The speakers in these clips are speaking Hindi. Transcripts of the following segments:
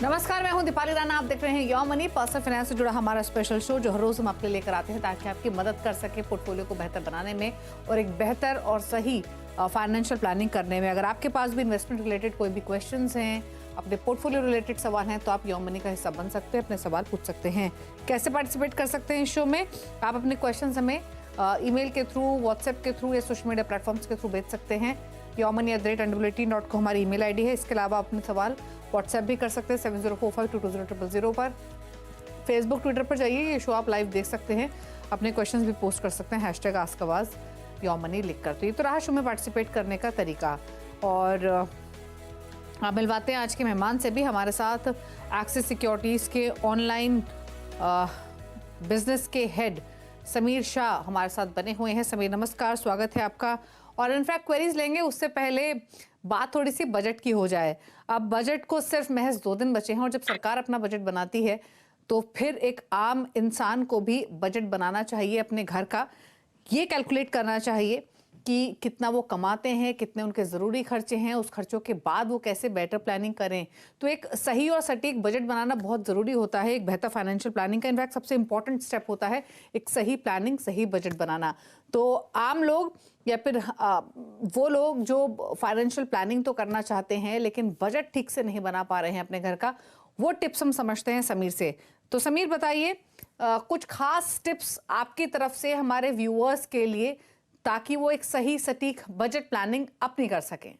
नमस्कार, मैं हूं दीपाली राणा। आप देख रहे हैं योर मनी, पर्सनल फाइनेंस से जुड़ा हमारा स्पेशल शो जो हर रोज हम आपके लिए लेकर आते हैं ताकि आपकी मदद कर सके पोर्टफोलियो को बेहतर बनाने में और एक बेहतर और सही फाइनेंशियल प्लानिंग करने में। अगर आपके पास भी इन्वेस्टमेंट रिलेटेड कोई भी क्वेश्चंस हैं, अपने पोर्टफोलियो रिलेटेड सवाल हैं, तो आप योर मनी का हिस्सा बन सकते हैं, अपने सवाल पूछ सकते हैं। कैसे पार्टिसिपेट कर सकते हैं इस शो में? आप अपने क्वेश्चन हमें ईमेल के थ्रू, व्हाट्सएप के थ्रू या सोशल मीडिया प्लेटफॉर्म्स के थ्रू भेज सकते हैं। yourmoney@18.com हमारी ईमेल आईडी है। इसके अलावा अपने सवाल व्हाट्सएप भी कर सकते हैं 7045220000 पर। फेसबुक, ट्विटर पर जाइए, ये शो आप लाइव देख सकते हैं। अपने क्वेश्चंस भी पोस्ट कर सकते हैं #AskAwaz योर मनी लिख कर। तो ये तो रहा शो में पार्टिसिपेट करने का तरीका। और आप मिलवाते हैं आज के मेहमान से भी। हमारे साथ एक्सिस सिक्योरिटीज़ के ऑनलाइन बिजनेस के हेड समीर शाह हमारे साथ बने हुए हैं। समीर, नमस्कार, स्वागत है आपका। और इनफैक्ट क्वेरीज लेंगे, उससे पहले बात थोड़ी सी बजट की हो जाए। अब बजट को सिर्फ महज 2 दिन बचे हैं और जब सरकार अपना बजट बनाती है तो फिर एक आम इंसान को भी बजट बनाना चाहिए अपने घर का। ये कैलकुलेट करना चाहिए कि कितना वो कमाते हैं, कितने उनके ज़रूरी खर्चे हैं, उस खर्चों के बाद वो कैसे बेटर प्लानिंग करें। तो एक सही और सटीक बजट बनाना बहुत ज़रूरी होता है एक बेहतर फाइनेंशियल प्लानिंग का। इनफैक्ट सबसे इंपॉर्टेंट स्टेप होता है एक सही प्लानिंग, सही बजट बनाना। तो आम लोग या फिर वो लोग जो फाइनेंशियल प्लानिंग तो करना चाहते हैं लेकिन बजट ठीक से नहीं बना पा रहे हैं अपने घर का, वो टिप्स हम समझते हैं समीर से। तो समीर, बताइए कुछ खास टिप्स आपकी तरफ से हमारे व्यूअर्स के लिए, ताकि वो एक सही सटीक बजट प्लानिंग अपनी कर सकें।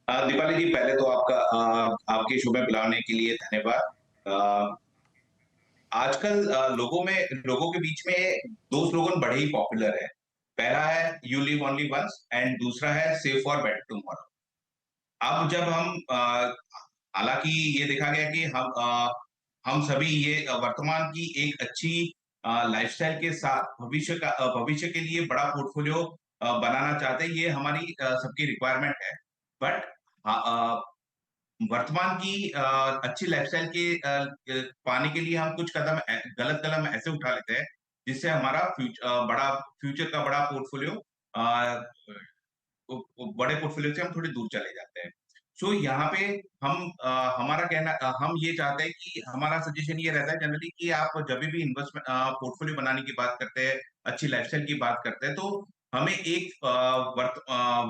दीपाली जी, पहले तो आपके शो में बुलाने के लिए धन्यवाद। अ, आजकल लोगों के बीच में 2 स्लोगन बड़े ही पॉपुलर है। पहला है you live only once and दूसरा है सेव फॉर बेटर टुमारो। अब जब हालांकि ये देखा गया कि हम सभी ये वर्तमान की एक अच्छी लाइफस्टाइल के साथ भविष्य के लिए बड़ा पोर्टफोलियो बनाना चाहते हैं। ये हमारी सबकी रिक्वायरमेंट है। बट वर्तमान की अच्छी लाइफस्टाइल पाने के लिए हम कुछ गलत कदम ऐसे उठा लेते हैं जिससे हमारा फ्यूचर का बड़े पोर्टफोलियो से हम थोड़ी दूर चले जाते हैं। सो यहाँ पे हम ये चाहते हैं कि हमारा सजेशन ये रहता है जनरली कि आप जब भी इन्वेस्टमेंट पोर्टफोलियो बनाने की बात करते हैं, अच्छी लाइफस्टाइल की बात करते हैं, तो हमें एक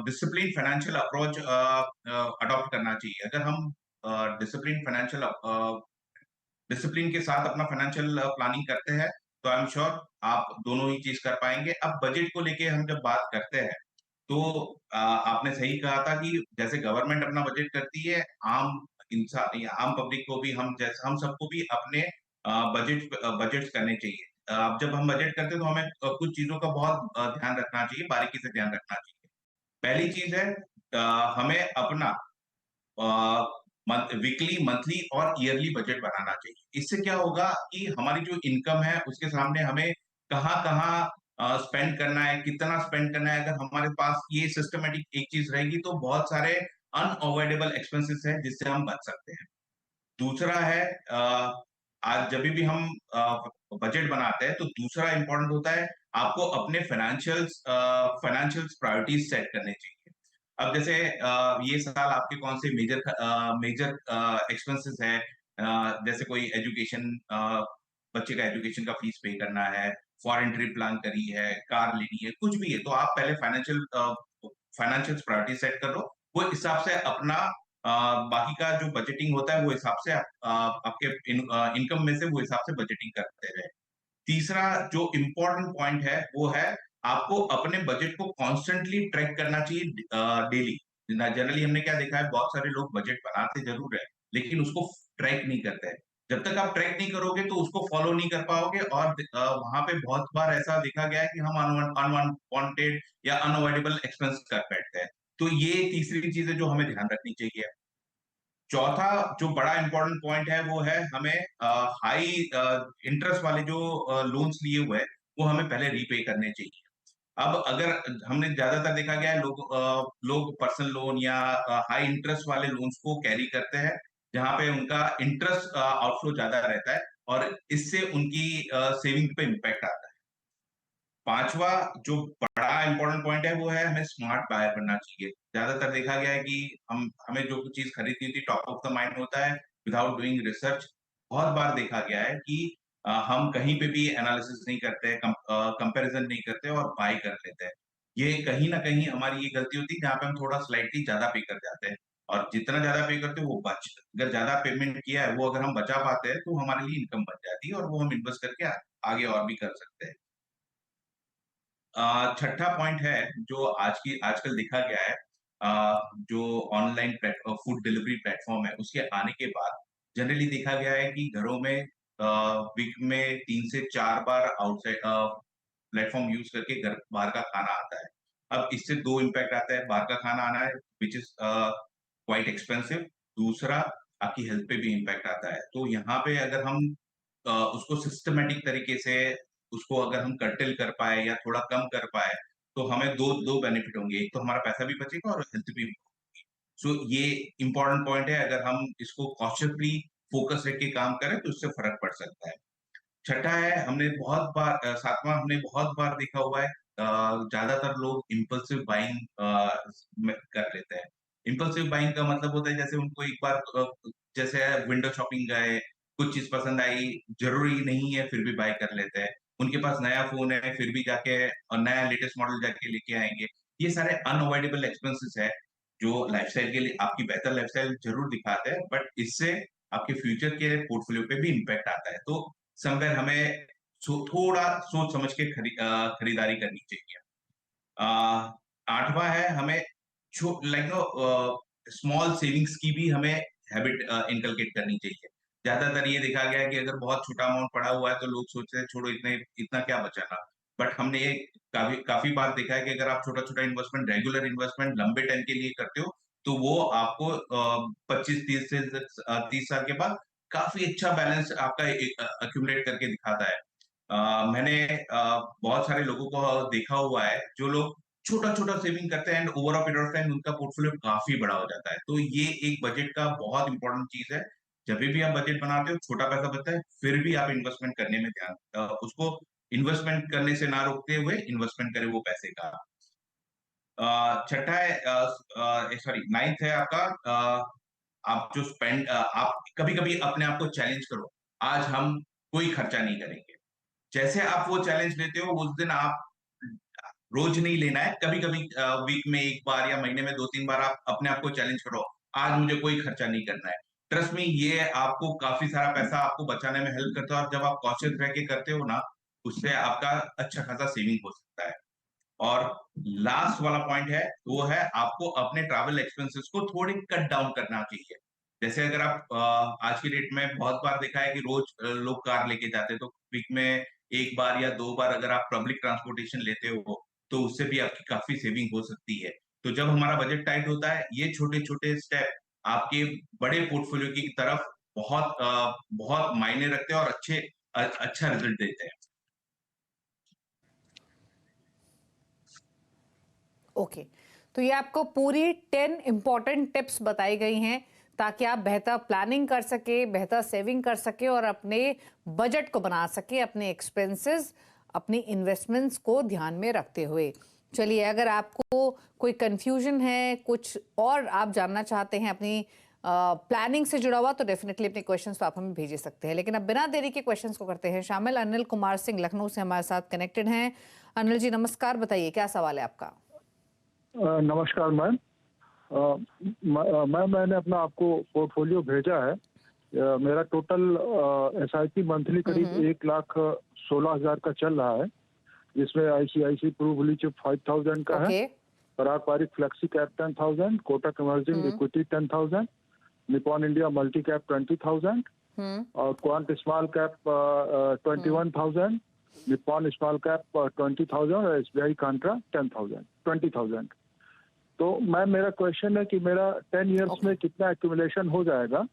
डिसिप्लिन फाइनेंशियल अप्रोच अडॉप्ट करना चाहिए। अगर हम डिसिप्लिन के साथ अपना फाइनेंशियल प्लानिंग करते हैं तो आई एम श्योर आप दोनों ही चीज कर पाएंगे। अब बजट को लेके हम जब बात करते हैं तो आपने सही कहा था कि जैसे गवर्नमेंट अपना बजट करती है, आम इंसान या आम पब्लिक को भी हम सबको भी अपने बजट करने चाहिए। अब जब हम बजट करते हैं तो हमें कुछ चीजों का बहुत ध्यान रखना चाहिए, बारीकी से ध्यान रखना चाहिए। पहली चीज है हमें अपना वीकली, मंथली और ईयरली बजट बनाना चाहिए। इससे क्या होगा कि हमारी जो इनकम है उसके सामने हमें कहाँ कहाँ स्पेंड करना है, कितना स्पेंड करना है। अगर हमारे पास ये सिस्टमेटिक एक चीज रहेगी तो बहुत सारे अनअवॉइडेबल एक्सपेंसेस हैं जिससे हम बच सकते हैं। दूसरा है आज जब भी हम बजट बनाते हैं तो दूसरा इंपॉर्टेंट होता है आपको अपने फाइनेंशियल प्रायोरिटीज सेट करने चाहिए। अब जैसे ये साल आपके कौन से मेजर एक्सपेंसेस है, जैसे कोई एजुकेशन, बच्चे का एजुकेशन का फीस पे करना है, फॉरेन ट्रिप प्लान करी है, कार लेनी है, कुछ भी है, तो आप पहले फाइनेंशियल प्रायोरिटी सेट कर लो। वो हिसाब से अपना बाकी का जो बजटिंग होता है वो हिसाब से आपके इनकम में से वो हिसाब से बजटिंग करते रहे। तीसरा जो इम्पोर्टेंट पॉइंट है वो है आपको अपने बजट को कॉन्स्टेंटली ट्रैक करना चाहिए डेली। जनरली हमने क्या देखा है, बहुत सारे लोग बजट बनाते जरूर है लेकिन उसको ट्रैक नहीं करते हैं। जब तक आप ट्रैक नहीं करोगे तो उसको फॉलो नहीं कर पाओगे और वहां पे बहुत बार ऐसा देखा गया है कि हम अनवांटेड या अनअवॉइडेबल एक्सपेंस कर बैठते हैं। तो ये तीसरी चीज है जो हमें ध्यान रखनी चाहिए। चौथा जो बड़ा इंपॉर्टेंट पॉइंट है वो है हमें हाई इंटरेस्ट वाले जो लोन्स लिए हुए हैं वो हमें पहले रीपे करने चाहिए। अब अगर हमने ज्यादातर देखा गया है लोग पर्सनल लोन या हाई इंटरेस्ट वाले लोन्स को कैरी करते हैं जहां पे उनका इंटरेस्ट आउटफ्लो ज्यादा रहता है और इससे उनकी सेविंग पे इम्पैक्ट आता है। पांचवा जो बड़ा इंपॉर्टेंट पॉइंट है वो है हमें स्मार्ट बायर बनना चाहिए। ज्यादातर देखा गया है कि हमें जो चीज खरीदनी थी टॉप ऑफ द माइंड होता है, विदाउट डूइंग रिसर्च बहुत बार देखा गया है कि हम कहीं पे भी एनालिसिस नहीं करते, कंपैरिजन नहीं करते और बाय कर लेते हैं। ये कहीं न कहीं हमारी ये गलती होती है जहाँ पे हम थोड़ा स्लाइटली ज़्यादा पे कर जाते हैं और जितना ज़्यादा पे करते हैं वो अगर ज़्यादा पेमेंट किया है वो अगर हम बचा पाते हैं तो हमारे लिए इनकम बन जाती है और वो हम इन्वेस्ट करके आगे और भी कर सकते हैं। छठा पॉइंट है जो आजकल देखा गया है, जो ऑनलाइन फूड डिलीवरी प्लेटफॉर्म है उसके आने के बाद जनरली देखा गया है कि घरों में वीक में 3 से 4 बार आउटसाइड प्लेटफॉर्म यूज करके घर बाहर का खाना आता है। अब इससे 2 इम्पैक्ट आता है, बाहर का खाना आना है व्हिच इज़ क्वाइट एक्सपेंसिव। दूसरा आपकी हेल्थ पे भी इम्पैक्ट आता है। तो यहाँ पे अगर हम उसको सिस्टमैटिक तरीके से उसको अगर हम कर्टेल कर पाए या थोड़ा कम कर पाए, तो हमें 2 बेनिफिट होंगे। एक तो हमारा पैसा भी बचेगा और हेल्थ भी improve होगी। सो ये इम्पोर्टेंट पॉइंट है, अगर हम इसको कॉशियसली फोकस रख के काम करें तो इससे फ़र्क पड़ सकता है। छठा है, सातवां हमने बहुत बार देखा हुआ है, ज़्यादातर लोग इम्पल्सिव बाइंग में कर लेते हैं। इम्पल्सिव बाइंग का मतलब होता है जैसे उनको एक बार जैसे विंडो शॉपिंग गए, कुछ चीज़ पसंद आई, ज़रूरी नहीं है फिर भी बाय कर लेते हैं। उनके पास नया फ़ोन है फिर भी जाके नया लेटेस्ट मॉडल जाके लेके आएँगे। ये सारे अनअवॉइडेबल एक्सपेंसेस है, जो लाइफ़स्टाइल के लिए आपकी बेहतर लाइफ़स्टाइल ज़रूर दिखाते हैं, बट इससे आपके फ्यूचर के पोर्टफोलियो पे भी इम्पैक्ट आता है। तो समवेयर हमें थोड़ा सोच समझ के खरीदारी करनी चाहिए। अ, 8वां है, हमें लाइक स्मॉल सेविंग्स की भी हमें हैबिट इनकलकेट करनी चाहिए। ज्यादातर ये देखा गया है कि अगर बहुत छोटा अमाउंट पड़ा हुआ है तो लोग सोचते हैं छोड़ो इतने इतना क्या बचाना। बट हमने ये काफी काफी बार देखा है कि अगर आप छोटा छोटा इन्वेस्टमेंट, रेगुलर इन्वेस्टमेंट लंबे टाइम के लिए करते हो तो वो आपको 25-30 साल के बाद काफी अच्छा बैलेंस आपका अक्यूमुलेट करके दिखाता है। मैंने बहुत सारे लोगों को देखा हुआ है जो लोग छोटा-छोटा सेविंग करते हैं and over a period of time उनका पोर्टफोलियो काफ़ी बड़ा हो जाता है। तो ये एक बजट का बहुत इम्पोर्टेंट चीज़ है। जभी भी आप बजट बनाते हो, छोटा पैसा बचता है, फिर भी आप इन्वेस्टमेंट करने में उसको इन्वेस्टमेंट करने से ना रोकते हुए इन्वेस्टमेंट करें वो पैसे का। छठा है, सॉरी 9th है आपका, आप जो आप कभी-कभी अपने आप को चैलेंज करो। आज हम कोई खर्चा नहीं करेंगे। जैसे आप वो चैलेंज लेते हो उस दिन आप रोज नहीं लेना है, कभी-कभी वीक में 1 बार या महीने में 2-3 बार आप अपने आप को चैलेंज करो, आज मुझे कोई खर्चा नहीं करना है। ट्रस्ट मी, ये आपको काफ़ी सारा पैसा आपको बचाने में हेल्प करता है और जब आप कॉशियस रह के करते हो ना, उससे आपका अच्छा खासा सेविंग हो सकता है। और लास्ट वाला पॉइंट है, वो है आपको अपने ट्रैवल एक्सपेंसेस को थोड़े कट डाउन करना चाहिए। जैसे अगर आप आज की डेट में बहुत बार देखा है कि रोज लोग कार लेके जाते हैं, तो वीक में 1 बार या 2 बार अगर आप पब्लिक ट्रांसपोर्टेशन लेते हो, तो उससे भी आपकी काफ़ी सेविंग हो सकती है। तो जब हमारा बजट टाइट होता है, ये छोटे-छोटे स्टेप आपके बड़े पोर्टफोलियो की तरफ बहुत मायने रखते हैं और अच्छा रिजल्ट देते हैं। ओके, तो ये आपको पूरी 10 इंपॉर्टेंट टिप्स बताई गई हैं ताकि आप बेहतर प्लानिंग कर सके, बेहतर सेविंग कर सके और अपने बजट को बना सके, अपने एक्सपेंसेस, अपनी इन्वेस्टमेंट्स को ध्यान में रखते हुए। चलिए, अगर आपको कोई कंफ्यूजन है, कुछ और आप जानना चाहते हैं अपनी प्लानिंग से जुड़ा हुआ, तो डेफिनेटली अपने क्वेश्चंस तो आप हमें भेज सकते हैं। लेकिन अब बिना देरी के क्वेश्चंस को करते हैं शामिल। अनिल कुमार सिंह लखनऊ से हमारे साथ कनेक्टेड हैं। अनिल जी नमस्कार, बताइए क्या सवाल है आपका? नमस्कार मैम। मैंने अपना आपको पोर्टफोलियो भेजा है। मेरा टोटल एसआईपी मंथली करीब 1,16,000 का चल रहा है, जिसमें आईसीआईसी प्रू ब्लू चिप 5,000 का है, Parag Parikh flexi cap 10,000, Kotak emerging equity 10,000, Nippon India multi cap 20,000 और Quant small cap 21,000, Nippon small cap 20,000 और एसबीआई कांट्रा 20,000। तो मैम मेरा क्वेश्चन है कि मेरा 10 इयर्स में कितना एक्यूमुलेशन हो जाएगा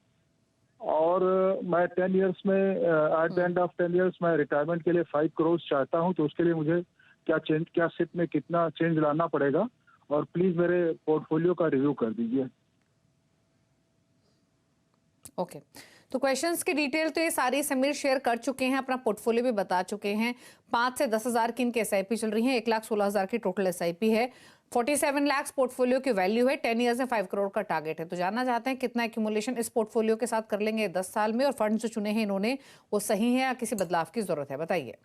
और मैं 10 इयर्स में at the end of 10 years मैं रिटायरमेंट के लिए 5 करोड़ चाहता हूं, तो उसके लिए मुझे क्या सिप में कितना चेंज लाना पड़ेगा और प्लीज मेरे पोर्टफोलियो का रिव्यू कर दीजिए। ओके, तो क्वेश्चंस की डिटेल तो ये सारी समीर शेयर कर चुके हैं, अपना पोर्टफोलियो भी बता चुके हैं। 5 से 10,000 की इनकी एसआईपी चल रही है, 1,16,000 की टोटल एसआईपी है, 47 लाख पोर्टफोलियो की वैल्यू है, 10 ईयर्स में 5 करोड़ का टारगेट है। तो जानना चाहते हैं कितना एक्यूमुलेशन इस पोर्टफोलियो के साथ कर लेंगे 10 साल में, और फंड जो चुने हैं इन्होंने वो सही है या किसी बदलाव की जरूरत है, बताइए।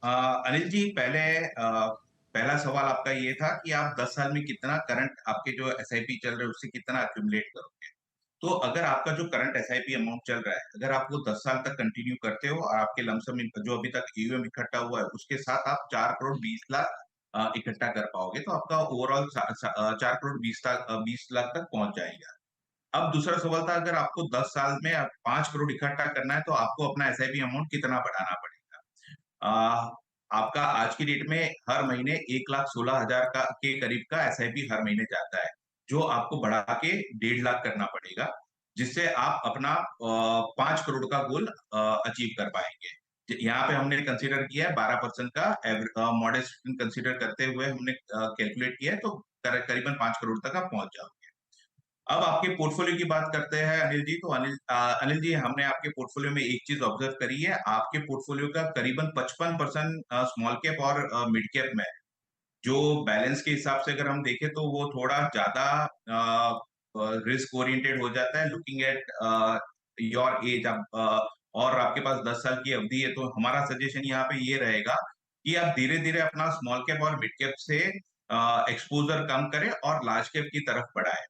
अनिल जी, पहला सवाल आपका ये था कि आप 10 साल में कितना करंट आपके जो एसआईपी चल रहे हैं उससे कितना अक्यूमुलेट करोगे। तो अगर आपका जो करंट एसआईपी अमाउंट चल रहा है, अगर आप वो 10 साल तक कंटिन्यू करते हो और आपके लमसम जो अभी तक ईयूएम इकट्ठा हुआ है उसके साथ आप 4 करोड़ 20 लाख इकट्ठा कर पाओगे, तो आपका ओवरऑल 4 करोड़ 20 लाख तक पहुंच जाएगा। अब दूसरा सवाल था, अगर आपको 10 साल में 5 करोड़ इकट्ठा करना है तो आपको अपना एसआईपी अमाउंट कितना बढ़ाना पड़ेगा। आ, आपका आज की डेट में हर महीने 1,16,000 का के करीब का एसआईपी हर महीने जाता है, जो आपको बढ़ा के 1.5 लाख करना पड़ेगा, जिससे आप अपना 5 करोड़ का गोल अचीव कर पाएंगे। यहाँ पे हमने कंसीडर किया है 12% का मॉडेस्ट कंसीडर करते हुए हमने कैलकुलेट किया है, तो करीबन 5 करोड़ तक आप पहुंच जाओगे। अब आपके पोर्टफोलियो की बात करते हैं अनिल जी, तो अनिल जी, हमने आपके पोर्टफोलियो में एक चीज ऑब्जर्व करी है, आपके पोर्टफोलियो का करीबन 55% स्मॉल कैप और मिड कैप में है। जो बैलेंस के हिसाब से अगर हम देखें तो वो थोड़ा ज्यादा रिस्क ओरिएंटेड हो जाता है, लुकिंग एट योर एज। और आपके पास 10 साल की अवधि है, तो हमारा सजेशन यहाँ पे ये रहेगा कि आप धीरे धीरे अपना स्मॉल कैप और मिड कैप से एक्सपोजर कम करें और लार्ज कैप की तरफ बढ़ाएं।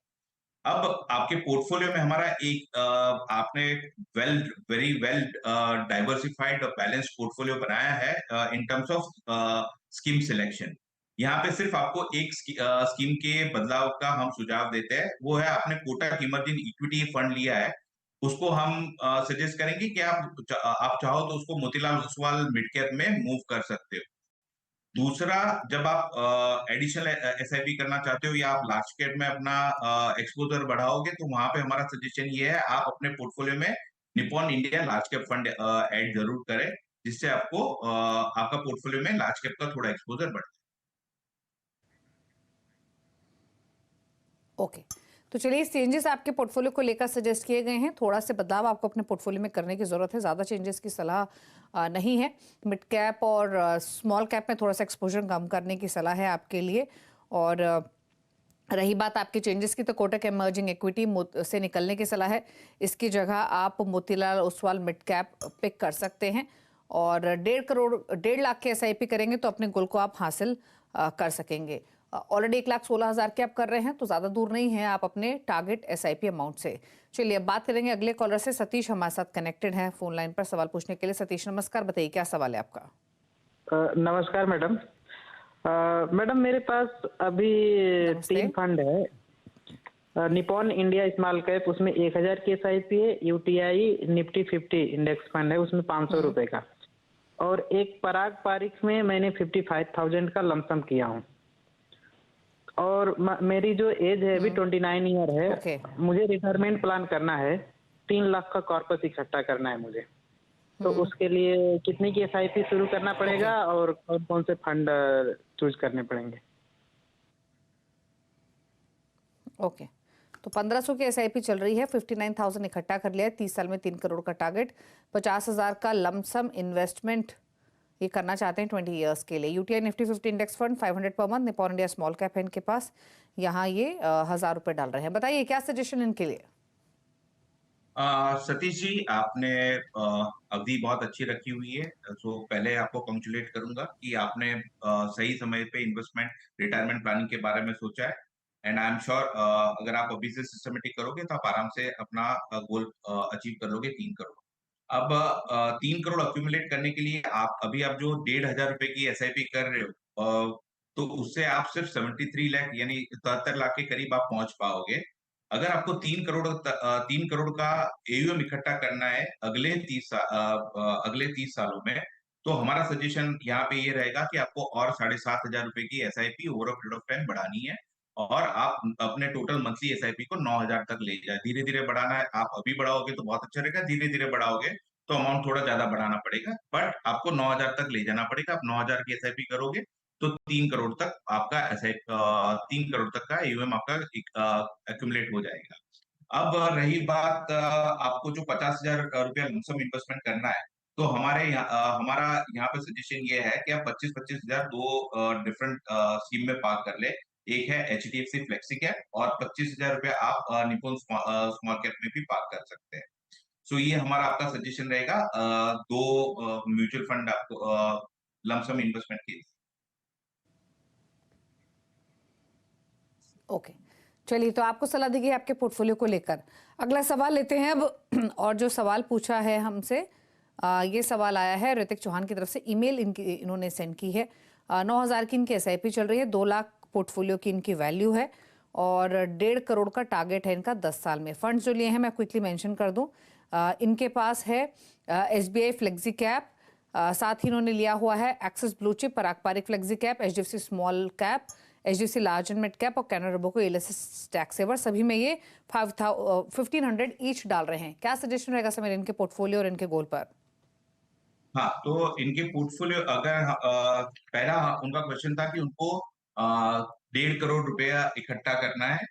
अब आपके पोर्टफोलियो में हमारा एक आपने वेरी वेल डाइवर्सिफाइड और बैलेंस्ड पोर्टफोलियो बनाया है in terms of scheme selection. यहाँ पे सिर्फ आपको एक स्कीम के बदलाव का हम सुझाव देते हैं, वो है आपने कोटक इमर्जिंग इक्विटी फंड लिया है, उसको हम सजेस्ट करेंगे कि आप चाहो तो उसको मोतीलाल ओसवाल मिड कैप में मूव कर सकते हो। दूसरा, जब आप एडिशनल एसआईपी करना चाहते हो या आप लार्ज कैप में अपना एक्सपोजर बढ़ाओगे, तो वहां पे हमारा सजेशन ये है आप अपने पोर्टफोलियो में Nippon India large cap fund add जरूर करें, जिससे आपको आपका पोर्टफोलियो में लार्ज कैप का थोड़ा एक्सपोजर बढ़े। ओके, तो चलिए इस चेंजेस आपके पोर्टफोलियो को लेकर सजेस्ट किए गए हैं, थोड़ा से बदलाव आपको अपने पोर्टफोलियो में करने की ज़रूरत है, ज़्यादा चेंजेस की सलाह नहीं है। मिड कैप और स्मॉल कैप में थोड़ा सा एक्सपोजर कम करने की सलाह है आपके लिए। और रही बात आपके चेंजेस की, तो कोटक इमर्जिंग इक्विटी से निकलने की सलाह है, इसकी जगह आप Motilal Oswal mid cap pick कर सकते हैं, और 1.5 लाख के एसआईपी करेंगे तो अपने गोल को आप हासिल कर सकेंगे। ऑलरेडी 1,16,000 के आप कर रहे हैं, तो ज़्यादा दूर नहीं है आप अपने टारगेट एसआईपी अमाउंट से। चलिए अब बात करेंगे अगले कॉलर से। सतीश हमारे साथ कनेक्टेड हैं फोन लाइन पर सवाल पूछने के लिए। सतीश नमस्कार, बताइए क्या सवाल है आपका। नमस्कार मैडम। मैडम मेरे पास अभी 3 फंड है। निप्पॉन इंडिया स्मॉल कैप, उसमें 1,000 की एसआईपी है। यूटीआई निफ्टी 50 इंडेक्स फंड है, उसमें 500 रुपए का। और एक पराग पारिख में मैंने 55,000 का लमसम किया हूँ। और मेरी जो एज है अभी 29 ईयर है। मुझे रिटायरमेंट प्लान करना है, 3 लाख का कॉर्पस इकट्ठा करना है मुझे। तो उसके लिए कितनी की एसआईपी शुरू करना पड़ेगा और कौन कौन से फंड चूज करने पड़ेंगे? ओके, तो 1,500 की एसआईपी चल रही है, 59,000 इकट्ठा कर लिया है, 30 साल में 3 करोड़ का टारगेट, 50,000 का लमसम इन्वेस्टमेंट ये करना चाहते हैं 20 इयर्स के लिए। UTI Nifty 50 index fund 500 per month, Nippon India small cap है इनके पास, यहाँ ये 1,000 रुपए डाल रहे हैं। बताइए क्या सजेशन इनके लिए। सतीश जी, आपने अवधि बहुत अच्छी रखी हुई है, तो पहले आपको कंग्रेचुलेट करूंगा कि आपने सही समय पे इन्वेस्टमेंट रिटायरमेंट प्लानिंग के बारे में सोचा है। एंड आई एम श्योर अगर आप अभी से सिस्टमेटिक करोगे तो आप आराम से अपना गोल अचीव कर लोगे 3 करोड़। अब 3 करोड़ अक्यूमुलेट करने के लिए आप जो 1,500 रुपए की एसआईपी कर रहे हो, तो उससे आप सिर्फ 73 लाख यानी 73 लाख के करीब आप पहुंच पाओगे। अगर आपको 3 करोड़ का एयूएम इकट्ठा करना है अगले 30 सालों में, तो हमारा सजेशन यहाँ पे ये रहेगा कि आपको और 7,500 रुपए की SIP over a period of time बढ़ानी है, और आप अपने टोटल मंथली एसआईपी को 9,000 तक ले जाए। धीरे धीरे बढ़ाना है, आप अभी बढ़ाओगे तो बहुत अच्छा रहेगा, धीरे धीरे बढ़ाओगे तो अमाउंट थोड़ा ज्यादा बढ़ाना पड़ेगा, बट आपको 9,000 तक ले जाना पड़ेगा। आप 9,000 की एसआईपी करोगे तो 3 करोड़ तक आपका 3 करोड़ तक का एयूएम आपका एक्यूमुलेट हो जाएगा। अब रही बात आपको जो 50,000 रुपया लमसम इन्वेस्टमेंट करना है, तो हमारा यहाँ पे सजेशन ये है कि आप 25,000 दो डिफरेंट स्कीम में पार्क कर ले। एक है HDFC फ्लेक्सी कैप और 25,000 रुपया आप निपुण स्मॉल कैप में भी पार्क कर सकते हैं। सो ये हमारा आपका सजेशन रहेगा दो म्यूचुअल फंड आपको लमसम इन्वेस्टमेंट के लिए। ओके, चलिए, तो आपको सलाह दी गई आपके पोर्टफोलियो को लेकर। अगला सवाल लेते हैं अब। और जो सवाल पूछा है हमसे, ये सवाल आया है ऋतिक चौहान की तरफ से। ईमेल इन्होंने सेंड की है। 9,000 की इनकी SIP चल रही है, 2 लाख पोर्टफोलियो की इनकी वैल्यू है और 1.5 करोड़ का टारगेट है इनका 10 साल में। फंड्स जो लिए हैं मैं क्विकली मेंशन कर दूं। इनके पास है SBI फ्लेक्सी कैप, साथ ही इन्होंने लिया हुआ है एक्सिस ब्लू चिप, पारंपरिक flexi cap, HDFC small cap, HDFC large and mid cap और Canara Robeco LSS tax saver. सभी में ये 1500 ईच डाल रहे हैं। क्या सजेशन रहेगा सर मेरे इनके पोर्टफोलियो और इनके गोल पर? हाँ, तो इनके पोर्टफोलियो अगर पहला उनका क्वेश्चन था कि उनको 1.5 करोड़ रुपया इकट्ठा करना है।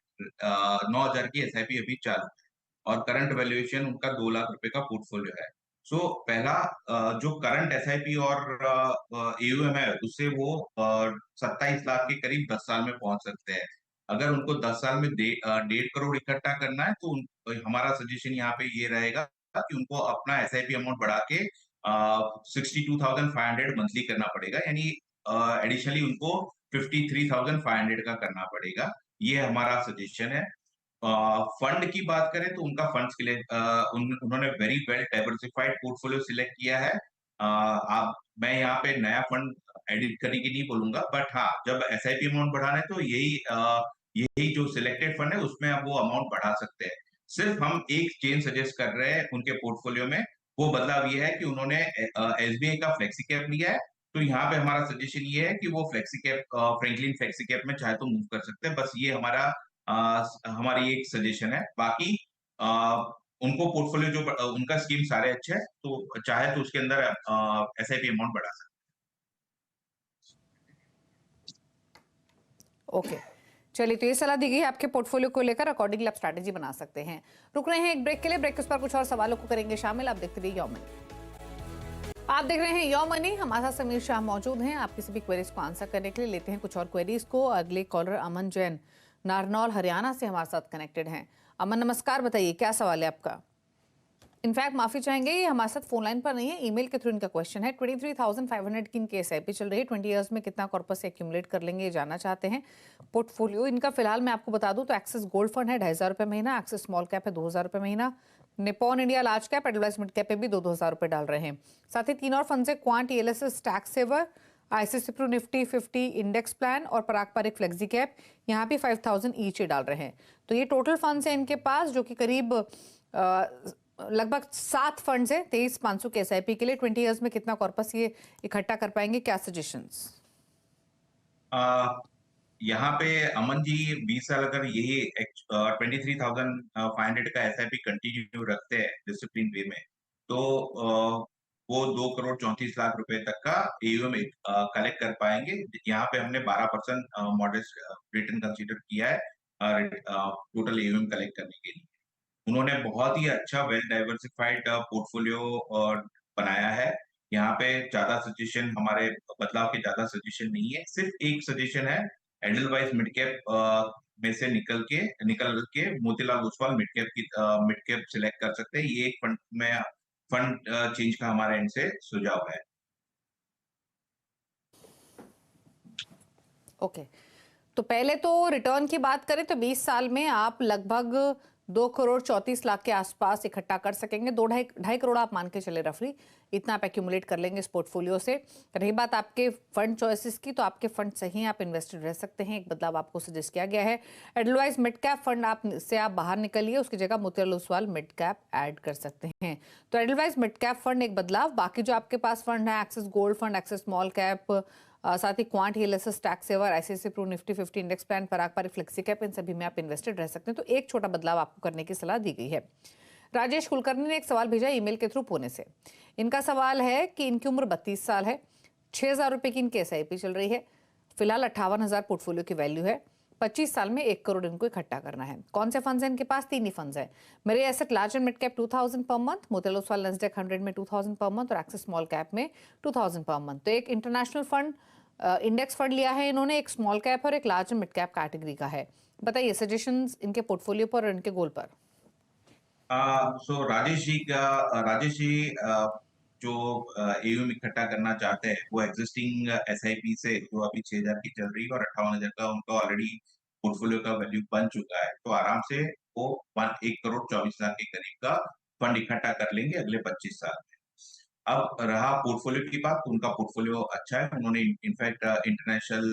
9,000 की SIP अभी चालू है और करंट वैल्यूएशन उनका 2 लाख रुपए का पोर्टफोलियो है। सो पहला जो करंट SIP और AUM है उससे वो 27 लाख के करीब 10 साल में पहुंच सकते हैं। अगर उनको 10 साल में 1.5 करोड़ इकट्ठा करना है तो हमारा सजेशन यहाँ पे ये रहेगा कि उनको अपना SIP अमाउंट बढ़ा के 62,500 मंथली करना पड़ेगा, यानी एडिशनली उनको 53,500 का करना पड़ेगा। ये हमारा सजेशन है। फंड की बात करें तो उनका फंड्स के लिए उन्होंने very well diversified portfolio select किया है। मैं यहाँ पे नया फंड एडिट करने की नहीं बोलूंगा, बट हाँ, जब SIP अमाउंट बढ़ाना है तो यही जो सिलेक्टेड फंड है उसमें आप वो अमाउंट बढ़ा सकते हैं। सिर्फ हम एक चेंज सजेस्ट कर रहे हैं उनके पोर्टफोलियो में। वो बदलाव ये है कि उन्होंने SBI का फ्लेक्सी कैप लिया है, तो यहाँ पे हमारा सजेशन ये है कि वो flexi cap Franklin flexi cap में चाहे तो मूव कर सकते हैं। बस ये हमारी एक सजेशन है। बाकी उनको पोर्टफोलियो जो उनका स्कीम सारे अच्छे हैं, तो चाहे तो उसके अंदर SIP अमाउंट बढ़ा सकते हैं। ओके, चलिए, तो ये सलाह दी गई है आपके पोर्टफोलियो को लेकर। अकॉर्डिंगली आप स्ट्रैटेजी बना सकते हैं। रुक रहे हैं एक ब्रेक के लिए। ब्रेक के उस पर कुछ और सवालों को करेंगे शामिल। आप देखते रहिए यो मनी। आप देख रहे हैं यो मनी। हमारे साथ समीर शाह मौजूद हैं आपकी सभी क्वेरीज को आंसर करने के लिए। लेते हैं कुछ और क्वेरीज को। अगले कॉलर अमन जैन नारनौल हरियाणा से हमारे साथ कनेक्टेड हैं। अमन नमस्कार, बताइए क्या सवाल है आपका? इनफैक्ट माफी चाहेंगे, ये हमारे साथ फोन लाइन पर नहीं है, ईमेल के थ्रू इनका क्वेश्चन है। 23,500 की इनकी SIP चल रही है। 20 इयर्स में कितना कॉर्पस से एक्यूमुलेट कर लेंगे ये जानना चाहते हैं। पोर्टफोलियो इनका फिलहाल मैं आपको बता दूं तो एक्सिस गोल्ड फंड है 2,500 रुपये महीना, एक्सिस स्मॉल कैप है 2,000 रुपये महीना, Nippon India large cap, advertisement cap पे भी 2,000 रुपये डाल रहे हैं। साथ ही 3 और फंड है, quant LSS tax saver, ICICI Pru Nifty 50 index plan और पारंपरिक फ्लेक्सी कैप। यहाँ भी 5,000 ईच डाल रहे हैं। तो ये टोटल फंड्स है इनके पास, जो कि करीब लगभग 7 फंड्स हैं 23,500 के SIP के लिए। 20 इयर्स में कितना कॉर्पस ये इकट्ठा कर पाएंगे, क्या सजेशंस? यहाँ पे अमन जी 20 साल अगर यही 23,500 का SIP कंटिन्यू रखते हैं डिसिप्लिन वे में, तो वो 2 करोड़ 34 लाख रुपए तक का AUM कलेक्ट कर पाएंगे। यहाँ पे हमने 12% मॉडेस्ट रिटर्न कंसीडर किया है टोटल AUM कलेक्ट करने के लिए। उन्होंने बहुत ही अच्छा वेल डाइवर्सिफाइड पोर्टफोलियो बनाया है। यहाँ पे ज्यादा सजेशन, हमारे बदलाव के ज्यादा सजेशन नहीं है। सिर्फ एक सजेशन है, एडलवाइज मिड कैप में से निकल के Motilal Oswal mid cap select कर सकते हैं। ये एक फंड चेंज का हमारे एंड से सुझाव है। ओके, तो पहले तो रिटर्न की बात करें तो 20 साल में आप लगभग 2 करोड़ 34 लाख के आसपास इकट्ठा कर सकेंगे। 2-2.5 करोड़ आप मान के चले रफली, इतना आप एक्यूमुलेट कर लेंगे इस पोर्टफोलियो से। रही बात आपके फंड चॉइसेस की, तो आपके फंड सही हैं, आप इन्वेस्टेड रह सकते हैं। एक बदलाव आपको सजेस्ट किया गया है, एडलवाइज मिड कैप फंड आप बाहर निकलिए, उसकी जगह Motilal Oswal mid cap add कर सकते हैं। तो एडलवाइज मिड कैप फंड एक बदलाव। बाकी जो आपके पास फंड है, Axis gold fund, Axis small cap, साथ ही Quant LSS tax saver, ICICI Pru Nifty 50 index plan, पारंपरिक फ्लेक्सी कैप, इन सभी में आप इन्वेस्टेड रह सकते हैं। तो एक छोटा बदलाव आपको करने की सलाह दी गई है। राजेश कुलकर्णी ने एक सवाल भेजा ईमेल के थ्रू पुणे से। इनका सवाल है कि इनकी उम्र 32 साल है, 6,000 रुपये की इनकी SIP चल रही है। फिलहाल 58,000 पोर्टफोलियो की वैल्यू है। 25 साल में 1 करोड़ इनको इकट्ठा करना है। कौन से फंड्स हैं इनके पास? 3 ही फंड्स हैं। मेरे asset large and mid cap 2000 per month, Motilal Oswal Nasdaq 100 में 2000 पर मंथ और एक्सिस स्मॉल कैप में 2000 पर मंथ। तो एक इंटरनेशनल फंड इंडेक्स फंड लिया है इन्होंने, एक स्मॉल कैप और एक large and mid cap category का है। बताइए सजेशंस इनके पोर्टफोलियो पर और इनके गोल पर। सो राजेश जी जो एयूएम इकट्ठा करना चाहते हैं वो एग्जिस्टिंग एसआईपी से जो अभी 6000 की चल रही है और 58,000 का उनका ऑलरेडी पोर्टफोलियो का वैल्यू बन चुका है, तो आराम से वो 1 करोड़ 24 लाख के करीब का फंड इकट्ठा कर लेंगे अगले 25 साल में। अब रहा पोर्टफोलियो की बात, तो उनका पोर्टफोलियो अच्छा है। उन्होंने इनफैक्ट इंटरनेशनल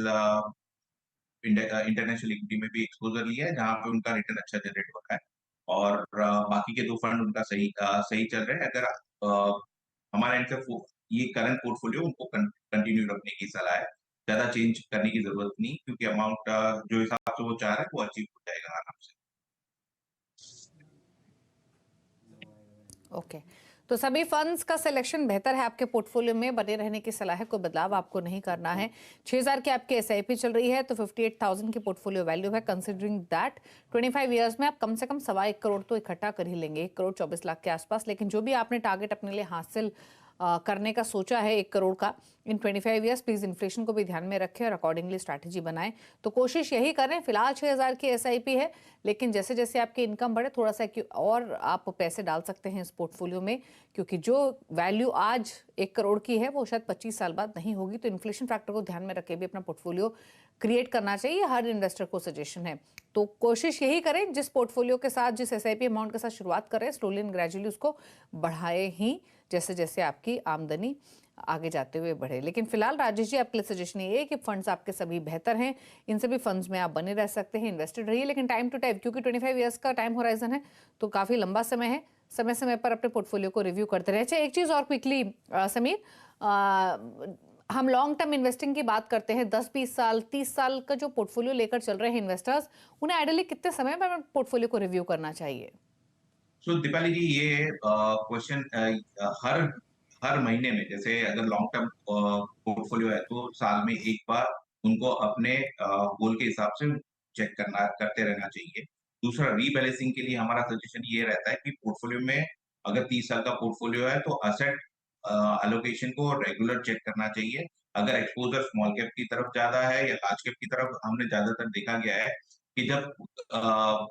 इक्विटी में भी एक्सपोजर लिया है जहां पे उनका रिटर्न अच्छा जनरेट हो रहा है, और बाकी के 2 फंड उनका सही चल रहे हैं। अगर हमारे एंड से ये करंट पोर्टफोलियो उनको कंटिन्यू रखने की सलाह है, ज्यादा चेंज करने की जरूरत नहीं, क्योंकि अमाउंट जो हिसाब से वो चाह रहे हैं वो अचीव हो जाएगा आराम से। ओके, तो सभी फंड्स का सिलेक्शन बेहतर है, आपके पोर्टफोलियो में बने रहने की सलाह है, कोई बदलाव आपको नहीं करना है। 6000 की आपकी एसआईपी चल रही है तो 58,000 की पोर्टफोलियो वैल्यू है। कंसिडरिंग दैट 25 इयर्स में आप कम से कम 1.25 करोड़ तो इकट्ठा कर ही लेंगे, 1 करोड़ 24 लाख के आसपास। लेकिन जो भी आपने टारगेट अपने लिए हासिल करने का सोचा है 1 करोड़ का इन 25 इयर्स, प्लीज इन्फ्लेशन को भी ध्यान में रखें और अकॉर्डिंगली स्ट्रैटेजी बनाएं। तो कोशिश यही करें। फिलहाल 6000 की एसआईपी है, लेकिन जैसे जैसे आपकी इनकम बढ़े थोड़ा सा और आप पैसे डाल सकते हैं इस पोर्टफोलियो में, क्योंकि जो वैल्यू आज 1 करोड़ की है वो शायद 25 साल बाद नहीं होगी। तो इन्फ्लेशन फैक्टर को ध्यान में रखे भी अपना पोर्टफोलियो क्रिएट करना चाहिए, हर इन्वेस्टर को सजेशन है। तो कोशिश यही करें, जिस पोर्टफोलियो के साथ, जिस एसआईपी अमाउंट के साथ शुरुआत करें, स्लोली एंड ग्रेजुअली उसको बढ़ाए ही, जैसे जैसे आपकी आमदनी आगे जाते हुए बढ़े। लेकिन फिलहाल राजेश जी आपके लिए सजेशन ये है कि फंड्स आपके सभी बेहतर हैं, इन सभी फंड्स में आप बने रह सकते हैं, इन्वेस्टेड रहिए, लेकिन टाइम टू टाइम, क्योंकि 25 इयर्स का टाइम होराइजन है तो काफ़ी लंबा समय है, समय समय पर अपने पोर्टफोलियो को रिव्यू करते रहे। अच्छा, एक चीज़ और क्विकली समीर, हम लॉन्ग टर्म इन्वेस्टिंग की बात करते हैं, 10-20 साल 30 साल का जो पोर्टफोलियो लेकर चल रहे हैं इन्वेस्टर्स, उन्हें आइडियली कितने समय में पोर्टफोलियो को रिव्यू करना चाहिए? सो दीपाली जी, ये क्वेश्चन हर महीने में, जैसे अगर लॉन्ग टर्म पोर्टफोलियो है तो साल में एक बार उनको अपने गोल के हिसाब से चेक करते रहना चाहिए। दूसरा, रीबैलेंसिंग के लिए हमारा सजेशन ये रहता है कि पोर्टफोलियो में अगर 30 साल का पोर्टफोलियो है तो असेट एलोकेशन को रेगुलर चेक करना चाहिए। अगर एक्सपोजर स्मॉल कैप की तरफ ज्यादा है या लार्ज कैप की तरफ, हमने ज्यादातर देखा गया है कि जब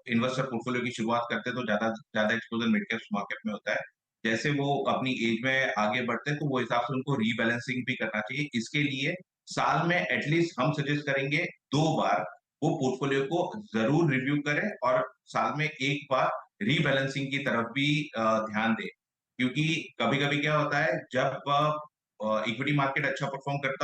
इन्वेस्टर पोर्टफोलियो की शुरुआत करते हैं तो ज्यादा ज्यादा exposure mid cap small cap में होता है। जैसे वो अपनी एज में आगे बढ़ते हैं तो वो हिसाब से उनको रीबैलेंसिंग भी करना चाहिए। इसके लिए साल में एटलीस्ट हम सजेस्ट करेंगे 2 बार वो पोर्टफोलियो को जरूर रिव्यू करें, और साल में 1 बार रीबैलेंसिंग की तरफ भी ध्यान दें। क्योंकि कभी कभी क्या होता है, जब इक्विटी मार्केट अच्छा परफॉर्म कर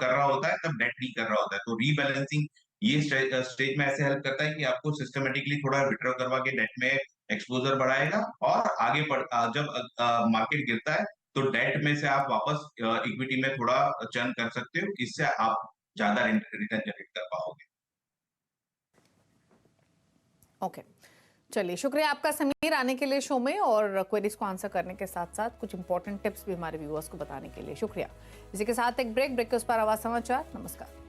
रहा होता है तब डेट नहीं कर रहा होता है, तो रीबैलेंसिंग ये स्टेज में ऐसे हेल्प करता है कि आपको सिस्टमेटिकली थोड़ा विड्रॉ करवा के डेट में एक्सपोजर बढ़ाएगा, और आगे जब मार्केट गिरता है तो डेट में से आप वापस इक्विटी में थोड़ा चर्न कर सकते हो, इससे आप ज्यादा रिटर्न जनरेट कर पाओगे। ओके, चलिए, शुक्रिया आपका समीर आने के लिए शो में और क्वेरीज को आंसर करने के साथ साथ कुछ इंपॉर्टेंट टिप्स भी हमारे व्यूअर्स को बताने के लिए शुक्रिया। इसी के साथ एक ब्रेक के उस पर आवाज समाचार। नमस्कार।